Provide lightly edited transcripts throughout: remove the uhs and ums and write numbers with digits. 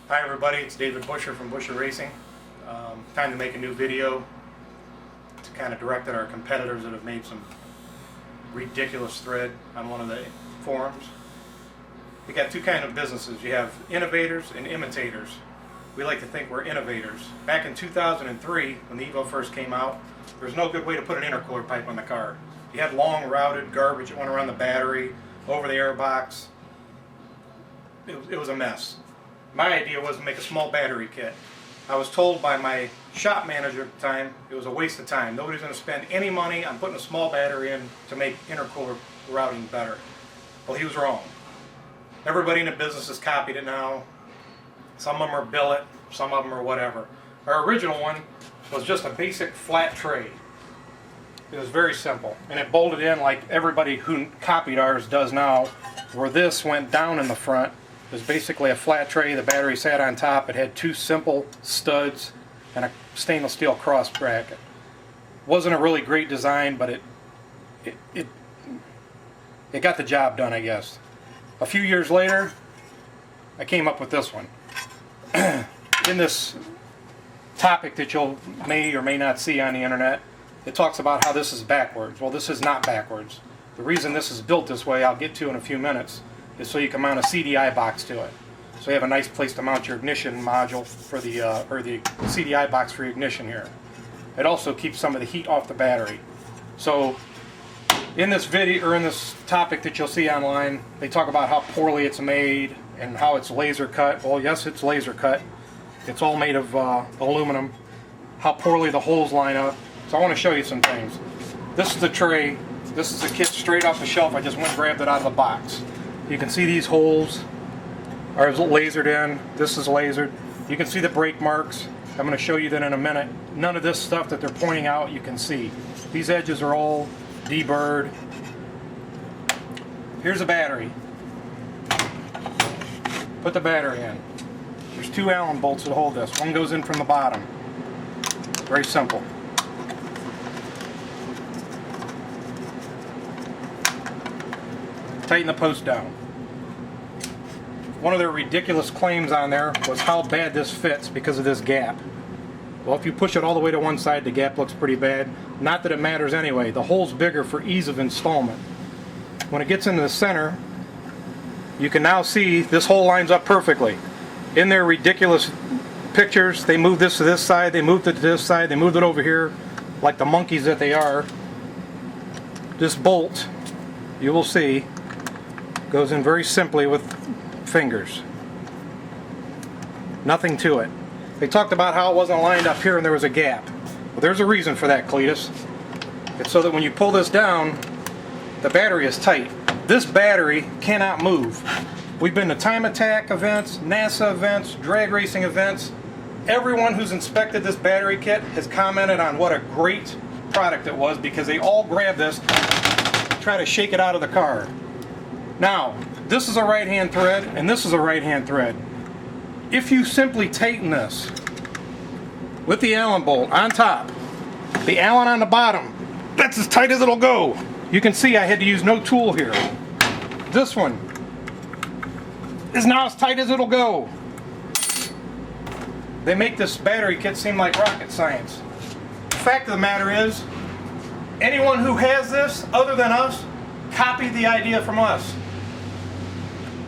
Hi everybody, it's David Buschur from Buschur Racing. Time to make a new video to kind of direct at our competitors that have made some ridiculous thread on one of the forums. We got two kind of businesses. You have innovators and imitators. We like to think we're innovators. Back in 2003, when the Evo first came out, there was no good way to put an intercooler pipe on the car. You had long routed garbage that went around the battery, over the air box. It was a mess. My idea was to make a small battery kit. I was told by my shop manager at the time it was a waste of time. Nobody's going to spend any money on putting a small battery in to make intercooler routing better. Well, he was wrong. Everybody in the business has copied it now. Some of them are billet, some of them are whatever. Our original one was just a basic flat tray. It was very simple, and it bolted in like everybody who copied ours does now, where this went down in the front. It was basically a flat tray. The battery sat on top. It had two simple studs and a stainless steel cross bracket. Wasn't a really great design, but it got the job done, I guess. A few years later, I came up with this one. In this topic that you may or may not see on the internet, it talks about how this is backwards. Well, this is not backwards. The reason this is built this way, I'll get to in a few minutes, is so you can mount a CDI box to it. So you have a nice place to mount your ignition module for the CDI box for your ignition here. It also keeps some of the heat off the battery. So in this video, or in this topic that you'll see online, they talk about how poorly it's made and how it's laser cut. Well, yes, it's laser cut. It's all made of aluminum. How poorly the holes line up. So I want to show you some things. This is the tray. This is the kit straight off the shelf. I just went and grabbed it out of the box. You can see these holes are lasered in. This is lasered. You can see the brake marks. I'm going to show you that in a minute. None of this stuff that they're pointing out you can see. These edges are all deburred. Here's a battery. Put the battery in. There's two Allen bolts that hold this. One goes in from the bottom. Very simple. Tighten the post down. One of their ridiculous claims on there was how bad this fits because of this gap. Well, if you push it all the way to one side, the gap looks pretty bad. Not that it matters anyway. The hole's bigger for ease of installment. When it gets into the center, you can now see this hole lines up perfectly. In their ridiculous pictures, they moved this to this side, they moved it to this side, they moved it over here, like the monkeys that they are. This bolt, you will see, goes in very simply with fingers. Nothing to it. They talked about how it wasn't lined up here and there was a gap. Well, there's a reason for that, Cletus. It's so that when you pull this down, the battery is tight. This battery cannot move. We've been to time attack events, NASA events, drag racing events. Everyone who's inspected this battery kit has commented on what a great product it was because they all grab this and try to shake it out of the car. Now, this is a right-hand thread, and this is a right-hand thread. If you simply tighten this with the Allen bolt on top, the Allen on the bottom, that's as tight as it'll go. You can see I had to use no tool here. This one is now as tight as it'll go. They make this battery kit seem like rocket science. The fact of the matter is, anyone who has this, other than us, copied the idea from us.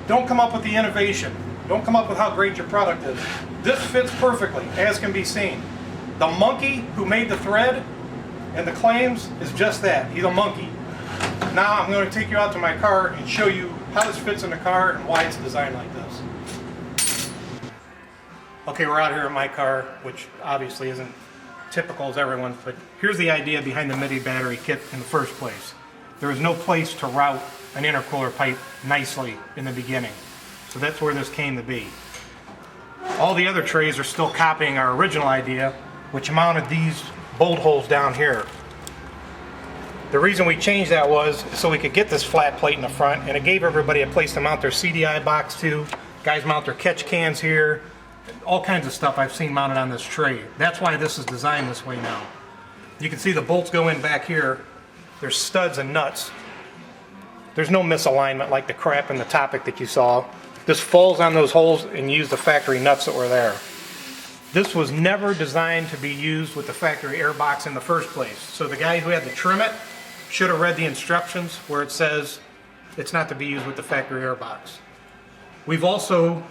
Don't come up with the innovation. Don't come up with how great your product is. This fits perfectly, as can be seen. The monkey who made the thread and the claims is just that. He's a monkey. Now I'm going to take you out to my car and show you how this fits in the car and why it's designed like this. Okay, we're out here in my car, which obviously isn't typical as everyone's, but here's the idea behind the MIDI battery kit in the first place. There was no place to route an intercooler pipe nicely in the beginning. So that's where this came to be. All the other trays are still copying our original idea, which mounted these bolt holes down here. The reason we changed that was so we could get this flat plate in the front, and it gave everybody a place to mount their CDI box to. Guys mount their catch cans here. All kinds of stuff I've seen mounted on this tray. That's why this is designed this way now. You can see the bolts go in back here. There's studs and nuts. There's no misalignment like the crap in the topic that you saw. This falls on those holes and use the factory nuts that were there. This was never designed to be used with the factory air box in the first place. So the guy who had to trim it should have read the instructions where it says it's not to be used with the factory air box. We've also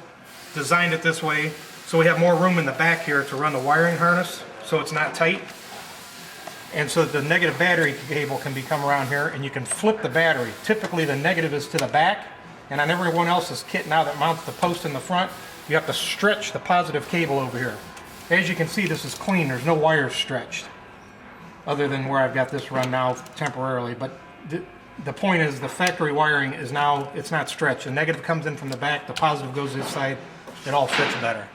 designed it this way so we have more room in the back here to run the wiring harness so it's not tight. And so the negative battery cable can come around here and you can flip the battery. Typically the negative is to the back, and on everyone else's kit now that mounts the post in the front, you have to stretch the positive cable over here. As you can see, this is clean. There's no wires stretched other than where I've got this run now temporarily. But the point is the factory wiring is now, it's not stretched. The negative comes in from the back, the positive goes this side. It all fits better.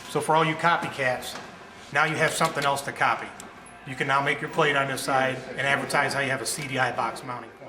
So for all you copycats, now you have something else to copy. You can now make your plate on this side and advertise how you have a CDI box mounting point.